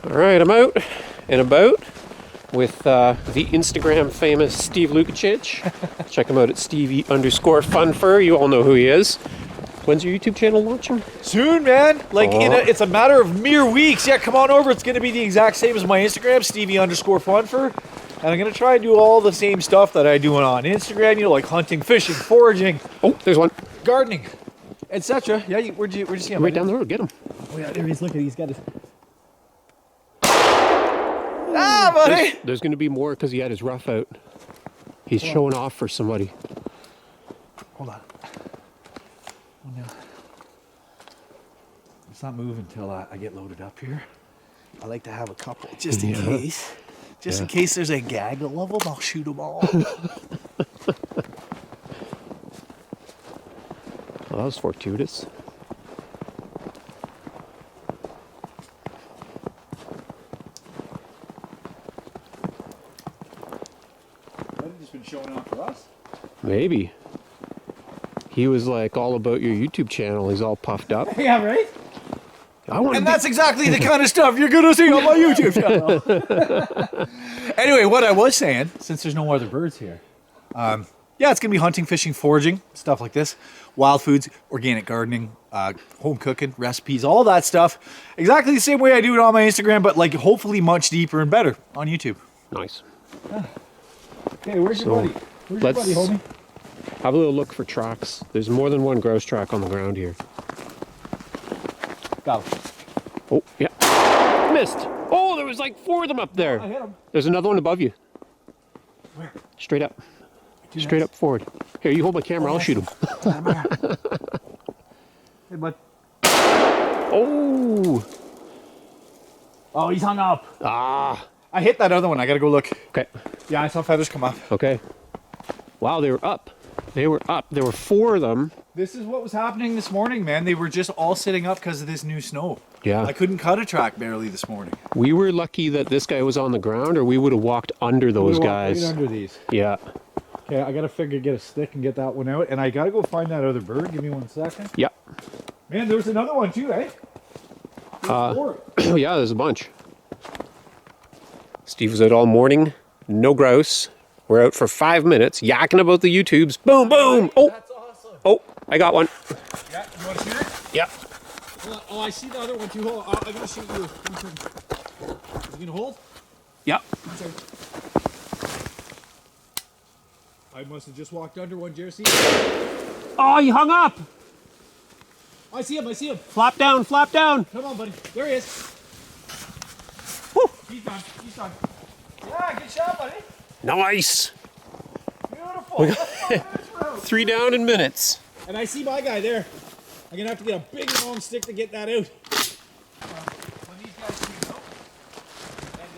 Alright, I'm out and about with the Instagram famous Steve Lukacic. Check him out at Stevie_Funfur. You all know who he is. When's your YouTube channel launching? Soon, man. Like, it's a matter of mere weeks. Yeah, come on over. It's going to be the exact same as my Instagram, Stevie_Funfur. And I'm going to try and do all the same stuff that I do on Instagram, you know, like hunting, fishing, foraging. Oh, there's one. Gardening, etc. Yeah, where'd you see him? Right down the road, get him. Oh, yeah, there he's looking. He's got his... Ah, buddy! There's going to be more because he had his rough out. He's showing off for somebody. Hold on. Oh, no. It's not moving until I get loaded up here. I like to have a couple just in case. Just in case there's a gaggle of them, I'll shoot them all. Well, that was fortuitous. Just been showing off for us. Maybe. He was like all about your YouTube channel. He's all puffed up. Yeah, right? And that's exactly the kind of stuff you're gonna see on my YouTube channel. Anyway, what I was saying, since there's no other birds here, yeah, it's gonna be hunting, fishing, foraging, stuff like this, wild foods, organic gardening, home cooking, recipes, all that stuff. Exactly the same way I do it on my Instagram, but like hopefully much deeper and better on YouTube. Nice. Okay, where's your buddy? Where's your buddy, homie? Have a little look for tracks. There's more than one grouse track on the ground here. Got him. Oh, yeah. Missed. Oh, there was like 4 of them up there. I hit him. There's another one above you. Where? Straight up. Straight up forward. Here, you hold my camera. I'll shoot him. Hey, bud. Oh. Oh, he's hung up. Ah. I hit that other one. I gotta go look. Okay. Yeah, I saw feathers come up. Okay. Wow, they were up. They were up. There were 4 of them. This is what was happening this morning, man. They were just all sitting up because of this new snow. Yeah. I couldn't cut a track barely this morning. We were lucky that this guy was on the ground, or we would have walked under those guys. Right under these. Yeah. Okay, I gotta get a stick and get that one out, and I gotta go find that other bird. Give me 1 second. Yeah. Man, there was another one too, eh? Yeah, there's a bunch. Steve was out all morning. No grouse. We're out for 5 minutes, yakking about the YouTubes. Boom, boom. Oh. That's awesome. Oh, I got one. Yeah, you want to shoot it? Yeah. Oh, I see the other one too. Hold on, I'm gonna shoot you. You gonna hold? Yeah. I must have just walked under one, Jersey. Oh, he hung up. I see him. I see him. Flap down, flap down. Come on, buddy. There he is. Woo. He's done. He's done. Yeah, good shot, buddy. Nice. Beautiful. 3 down in minutes. And I see my guy there. I'm gonna have to get a big long stick to get that out. When these guys came out, and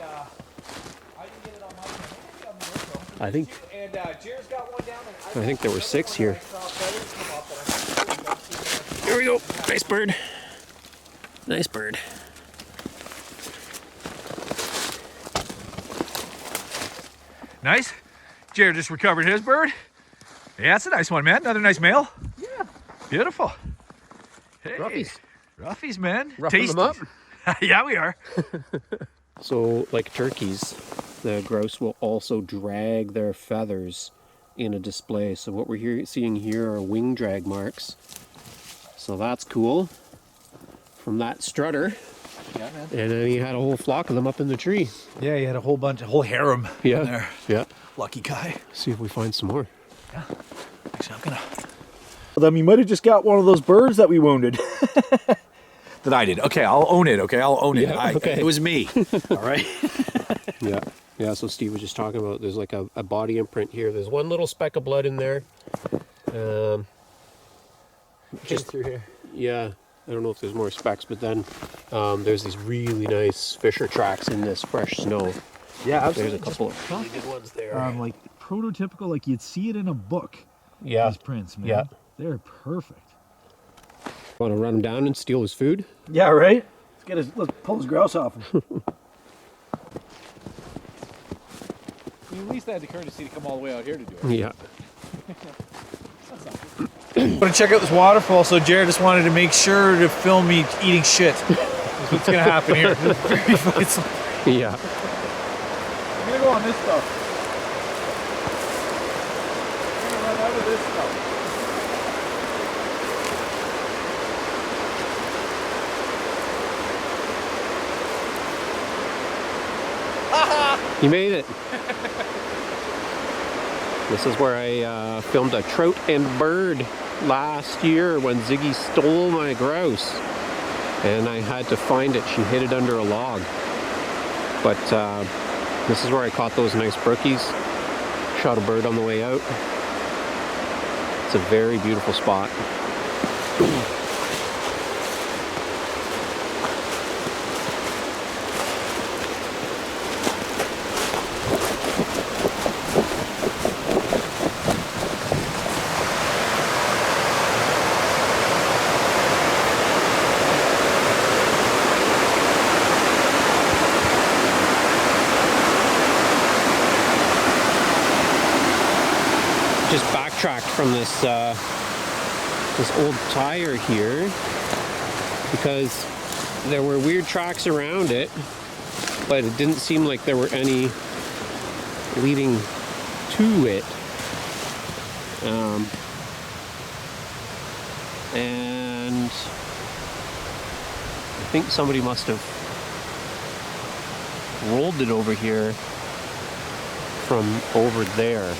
I didn't get it on my phone. I think. And Jared's got one down. I think there were 6 here. Here we go. Nice bird. Nice bird. Nice. Jared just recovered his bird. Yeah, that's a nice one, man. Another nice male. Yeah. Beautiful. Hey, Roughies. Roughies, man. Roughing them up. Yeah, we are. So, like turkeys, the grouse will also drag their feathers in a display. So what we're seeing here are wing drag marks. So that's cool. From that strutter. Yeah, man. And then he had a whole flock of them up in the tree. Yeah, he had a whole harem in there. Yeah. Lucky guy. See if we find some more. Yeah. Actually, I'm gonna. Well, you might have just got one of those birds that we wounded. That I did. Okay, I'll own it. Okay, I'll own it. Yeah, okay. It was me. All right. Yeah. Yeah, so Steve was just talking about there's like a body imprint here. There's one little speck of blood in there. Just through here. Yeah. I don't know if there's more specks, but then there's these really nice fisher tracks in this fresh snow. Yeah, There's absolutely. a couple of really good ones there. Like prototypical, like you'd see it in a book. Yeah. These prints, man. Yeah. They're perfect. Want to run him down and steal his food? Yeah, right? Let's pull his grouse off him. At least I had the courtesy to come all the way out here to do it. Yeah. I want to check out this waterfall, so Jared just wanted to make sure to film me eating shit. This what's gonna happen here. It's very fucking slippery. Yeah. I'm gonna go on this stuff. I'm gonna run out of this stuff. You made it. This is where I filmed a trout and bird last year when Ziggy stole my grouse. And I had to find it. She hid it under a log. But this is where I caught those nice brookies. Shot a bird on the way out. It's a very beautiful spot. Just backtracked from this this old tire here because there were weird tracks around it, but it didn't seem like there were any leading to it. And I think somebody must have rolled it over here from over there.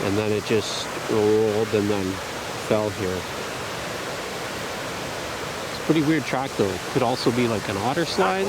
And then it just rolled and then fell here. It's a pretty weird track though. It could also be like an otter slide.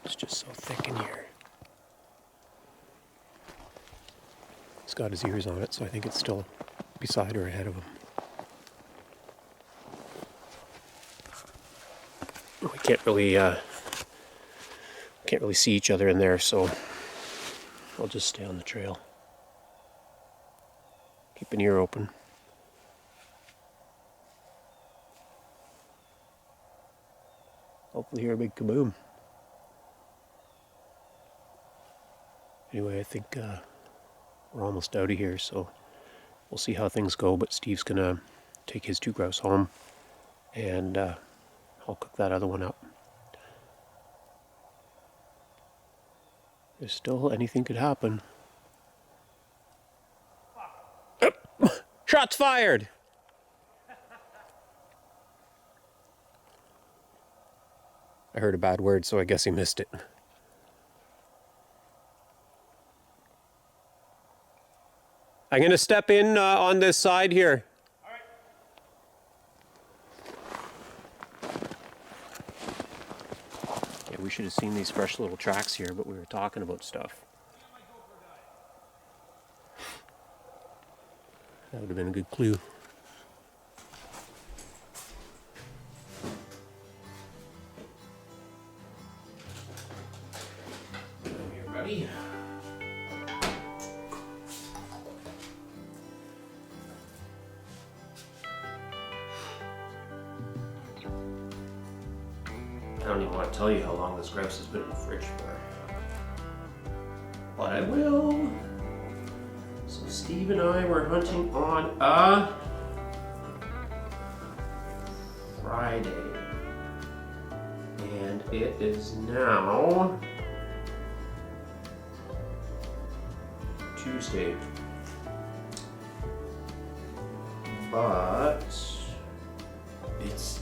It's just so thick in here. It's got his ears on it, so I think it's still beside or ahead of him. We can't really see each other in there, so I'll just stay on the trail. Keep an ear open. Hopefully hear a big kaboom. Anyway, I think we're almost out of here, so we'll see how things go, but Steve's gonna take his 2 grouse home, and I'll cook that other one up. There's still anything could happen. Shots fired! I heard a bad word, so I guess he missed it. I'm going to step in on this side here. All right. Yeah, we should have seen these fresh little tracks here, but we were talking about stuff. That would have been a good clue. Come here, buddy. I don't even want to tell you how long this grouse has been in the fridge for. But I will. So Steve and I were hunting on a Friday. And it is now Tuesday. But it's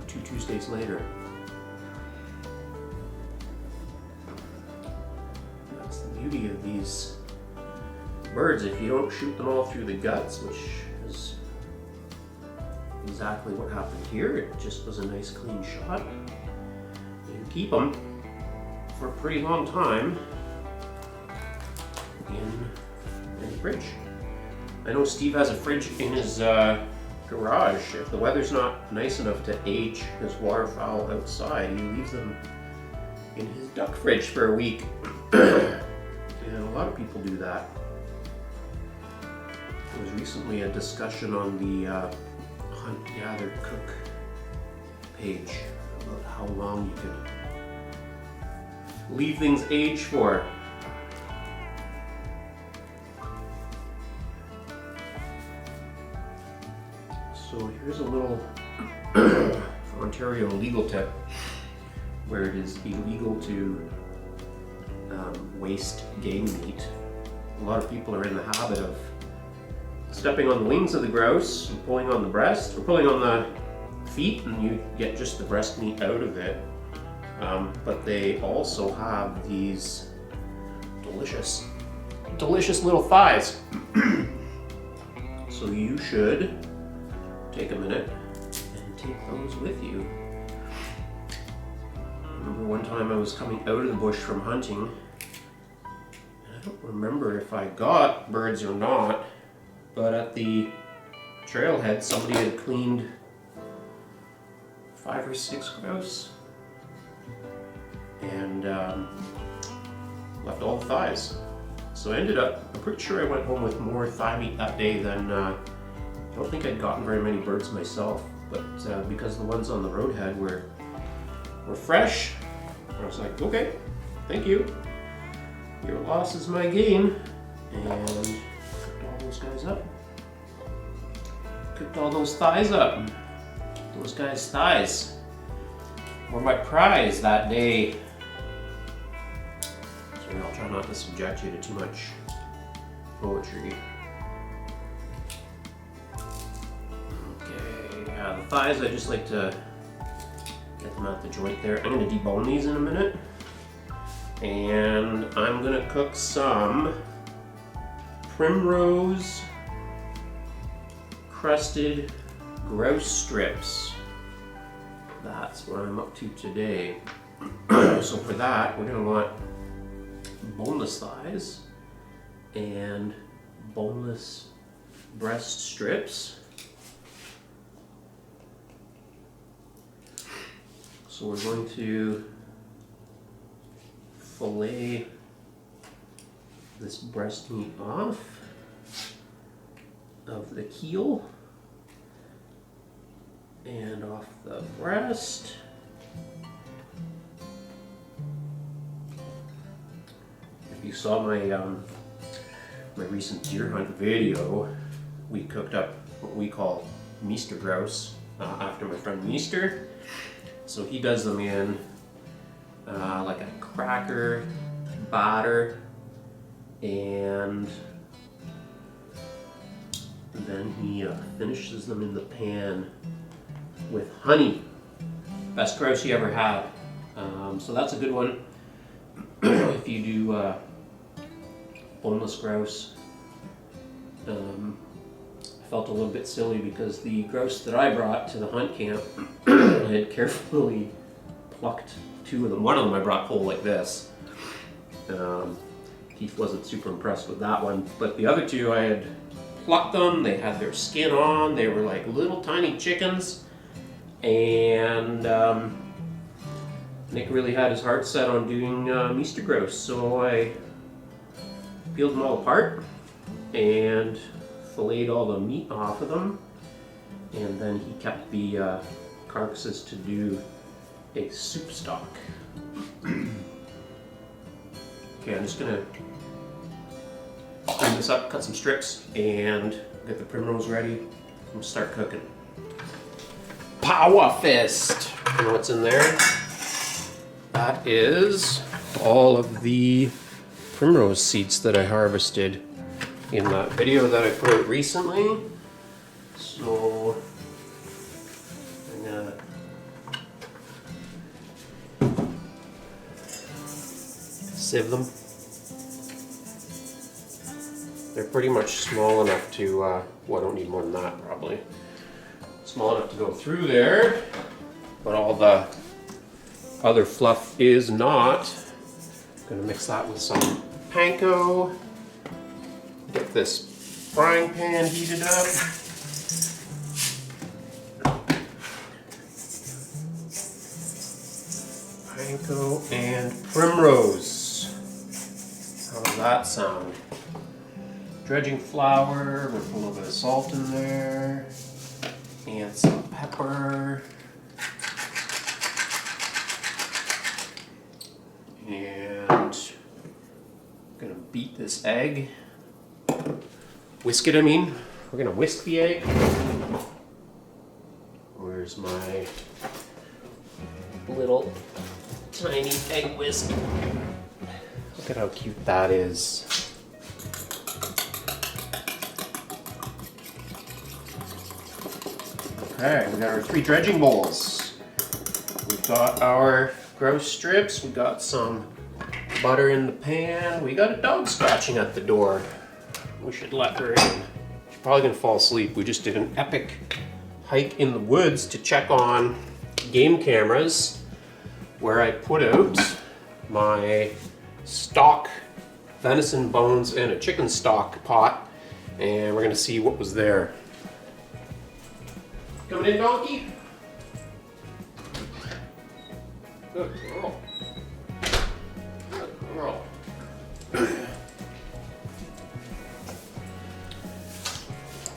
2 Tuesdays later. That's the beauty of these birds. If you don't shoot them all through the guts, which is exactly what happened here. It just was a nice clean shot. You keep them for a pretty long time in the fridge. I know Steve has a fridge in his garage. If the weather's not nice enough to age his waterfowl outside, he leaves them in his duck fridge for a week. And a lot of people do that. There was recently a discussion on the Hunt, Gather, Cook page about how long you could leave things age for. So here's a little Ontario legal tip where it is illegal to waste game meat. A lot of people are in the habit of stepping on the wings of the grouse and pulling on the breast, or pulling on the feet, and you get just the breast meat out of it. But they also have these delicious little thighs. So you should take a minute and take those with you. I remember one time I was coming out of the bush from hunting, and I don't remember if I got birds or not, but at the trailhead somebody had cleaned 5 or 6 grouse and left all the thighs. So I ended up, I'm pretty sure I went home with more thigh meat that day than, I don't think I'd gotten very many birds myself, but because the ones on the roadhead were fresh, I was like, okay, thank you. Your loss is my gain. And cooked all those guys up. Cooked all those thighs up. Those guys' thighs were my prize that day. Sorry, I'll try not to subject you to too much poetry. Okay, yeah, the thighs, I just like to get them out the joint there. I'm going to debone these in a minute. And I'm going to cook some Primrose crusted grouse strips. That's what I'm up to today. So for that, we're going to want boneless thighs and boneless breast strips. So we're going to fillet this breast meat off of the keel and off the breast. If you saw my my recent deer hunt video, we cooked up what we call meester grouse after my friend Meester. So he does them in like a cracker batter, and then he finishes them in the pan with honey. Best grouse he ever had. So that's a good one if you do boneless grouse. I felt a little bit silly because the grouse that I brought to the hunt camp, I had carefully plucked 2 of them. One of them I brought whole like this. Keith wasn't super impressed with that one, but the other 2 I had plucked them. They had their skin on. They were like little tiny chickens, and Nick really had his heart set on doing meester grouse, so I peeled them all apart and filleted all the meat off of them, and then he kept the carcasses to do a soup stock. Okay, I'm just gonna clean this up, cut some strips, and get the Primrose ready and start cooking. Power fist! You know what's in there? That is all of the Primrose seeds that I harvested in that video that I put out recently. So I'm gonna sieve them. They're pretty much small enough to, well, I don't need more than that probably. small enough to go through there, but all the other fluff is not. Gonna mix that with some panko. Get this frying pan heated up. Panko and Primrose. How does that sound? Dredging flour, we're gonna put a little bit of salt in there, and some pepper. And gonna beat this egg. Whisk it, I mean. We're gonna whisk the egg. Where's my little tiny egg whisk? Look at how cute that is. Okay, we got our 3 dredging bowls. We've got our grouse strips, we got some butter in the pan, we got a dog scratching at the door. We should let her in. She's probably gonna fall asleep. We just did an epic hike in the woods to check on game cameras where I put out my stock venison bones in a chicken stock pot, and we're gonna see what was there. Coming in, donkey? Good girl. Good girl.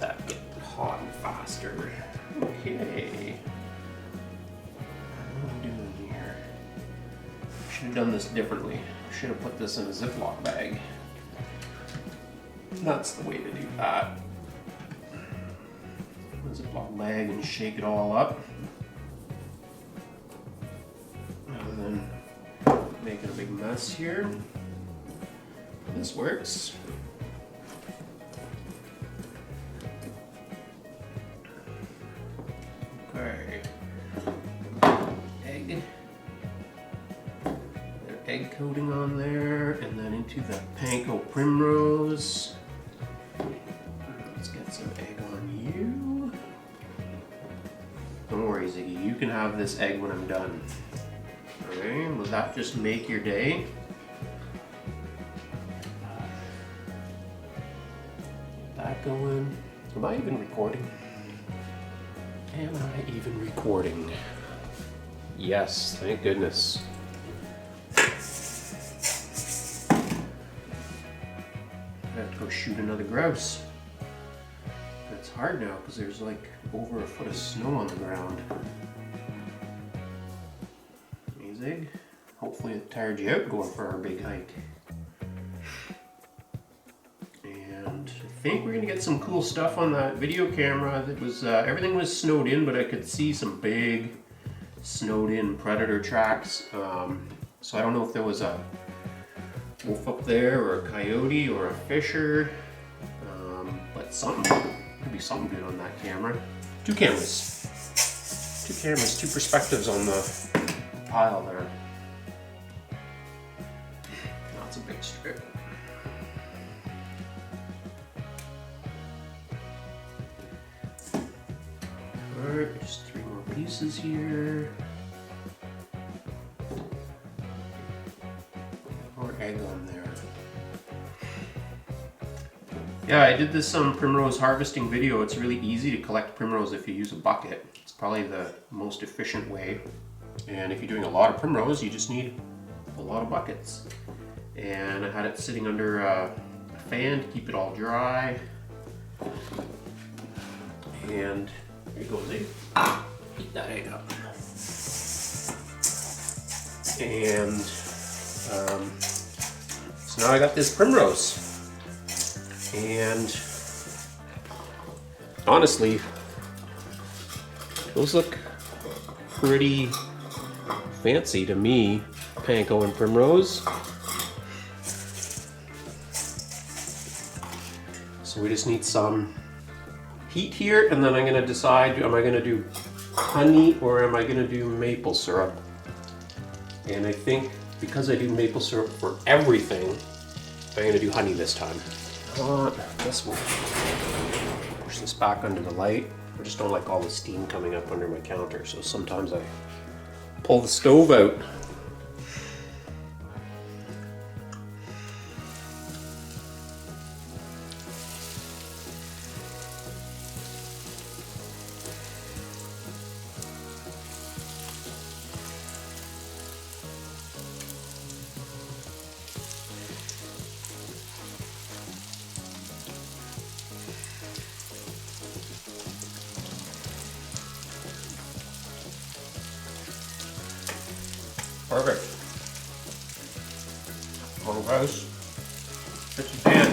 That get hot and faster. Okay. What am I doing here? Should have done this differently. Should have put this in a Ziploc bag. That's the way to do that. Ziploc bag and shake it all up. Rather than making a big mess here. This works. Okay. Egg. Egg coating on there, and then into the Panko Primrose. Let's get some egg on you. Don't worry, Ziggy, you can have this egg when I'm done. Okay, will that just make your day? Get that going. Am I even recording? Am I even recording? Yes, thank goodness. I have to go shoot another grouse. It's hard now because there's like over a foot of snow on the ground. Amazing. Hopefully it tired you out going for our big hike. And I think we're gonna get some cool stuff on that video camera. That was everything was snowed in, but I could see some big snowed in predator tracks. So I don't know if there was a wolf up there or a coyote or a fisher, but something. Could be something good on that camera. 2 cameras. 2 cameras, 2 perspectives on the pile there. That's a big strip. Alright, just 3 more pieces here. More egg on there. Yeah, I did this primrose harvesting video. It's really easy to collect primrose if you use a bucket. It's probably the most efficient way. And if you're doing a lot of primrose, you just need a lot of buckets. And I had it sitting under a fan to keep it all dry. And here goes egg. Heat that egg up. And so now I got this primrose. And honestly, those look pretty fancy to me, Panko and Primrose. So we just need some heat here, and then I'm gonna decide, am I gonna do honey or am I gonna do maple syrup? And I think because I do maple syrup for everything, I'm gonna do honey this time. This one. Push this back under the light. I just don't like all the steam coming up under my counter, so sometimes I pull the stove out. Perfect. One grouse. Fix the pan.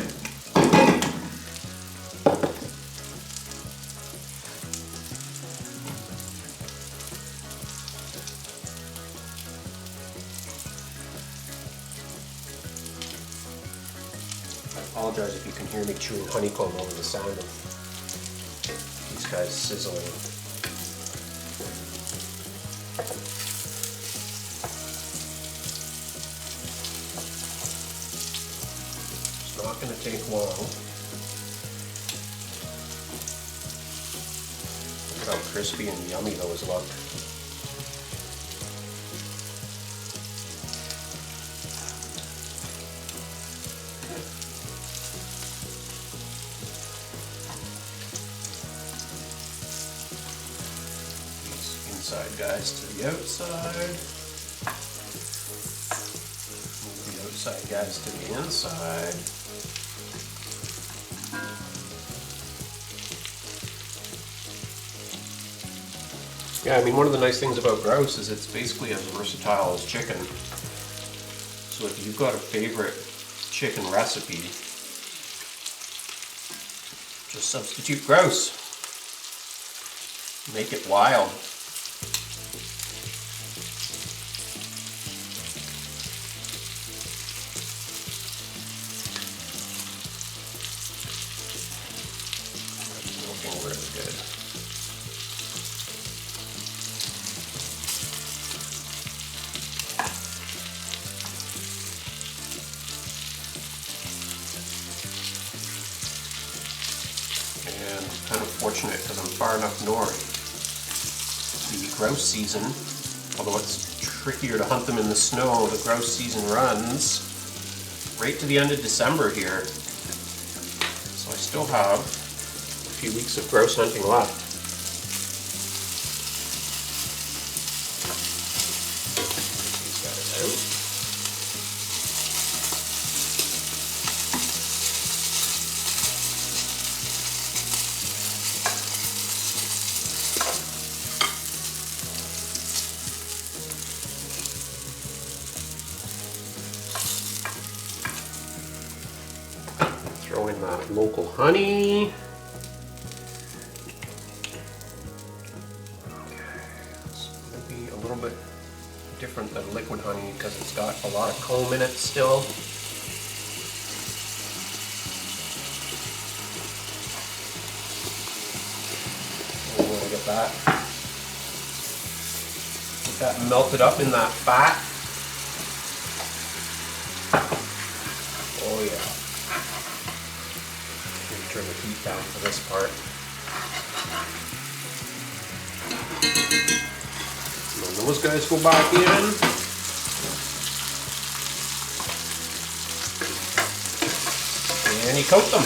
I apologize if you can hear me chewing honeycomb over the sound of these guys sizzling. Not going to take long. Look at how crispy and yummy those look. These inside guys to the outside. Move the outside guys to the inside. Yeah, I mean, one of the nice things about grouse is it's basically as versatile as chicken. So if you've got a favorite chicken recipe, just substitute grouse. Make it wild. That's looking really good. And kind of fortunate because I'm far enough north. The grouse season, although it's trickier to hunt them in the snow, the grouse season runs right to the end of December here. So I still have a few weeks of grouse hunting left. These guys out. Throw in that local honey. Okay, it's going to be a little bit different than liquid honey because it's got a lot of comb in it still. And we're going to get that melted up in that fat. Oh yeah. Turn the heat down for this part. And then those guys go back in. And you coat them.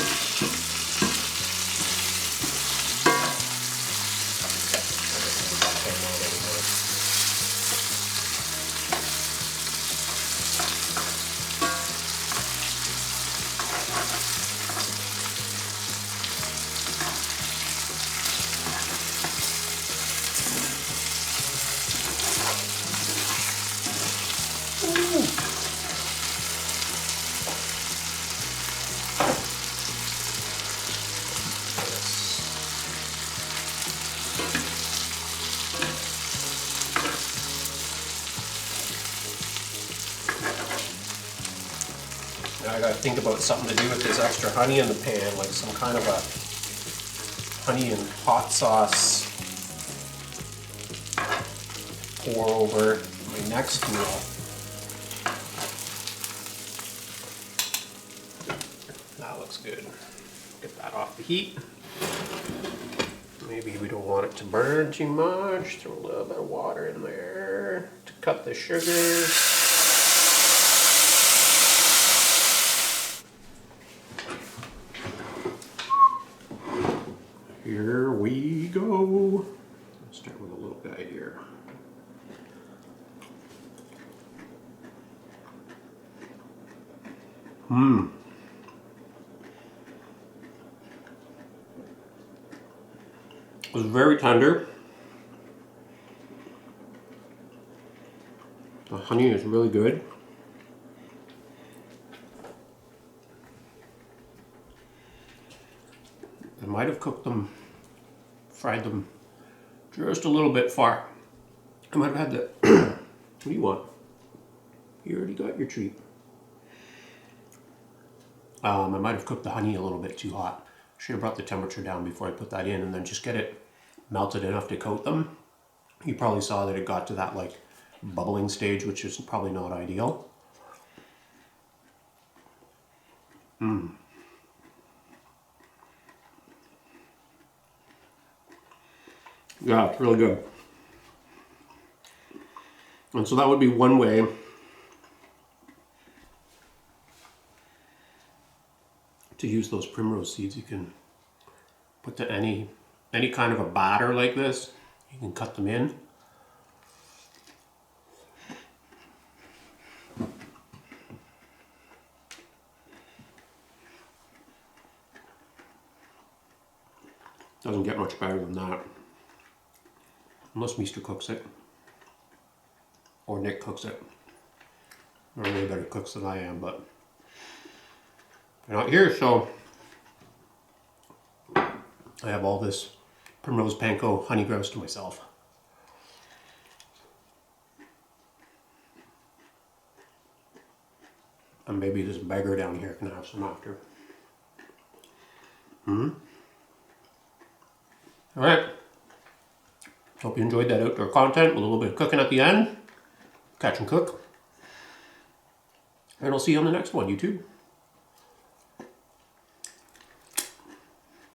Now I gotta think about something to do with this extra honey in the pan, like some kind of a honey and hot sauce pour over my next meal. That looks good. Get that off the heat. Maybe we don't want it to burn too much. Throw a little bit of water in there to cut the sugars. Here we go. Let's start with a little guy here. It was very tender. The honey is really good. I might have cooked them, fried them just a little bit far. I might have had the, what do you want? You already got your treat. I might have cooked the honey a little bit too hot. Should have brought the temperature down before I put that in and then just get it melted enough to coat them. You probably saw that it got to that like bubbling stage, which is probably not ideal. Yeah, it's really good. And so that would be one way to use those primrose seeds. You can put to any kind of a batter like this. You can cut them in. Doesn't get much better than that. Unless Meester cooks it. Or Nick cooks it. They're really better cooks than I am, but they're not here, so I have all this Primrose Panko honey grouse to myself. And maybe this beggar down here can have some after. Alright. Hope you enjoyed that outdoor content, a little bit of cooking at the end. Catch and cook. And I'll see you on the next one, YouTube.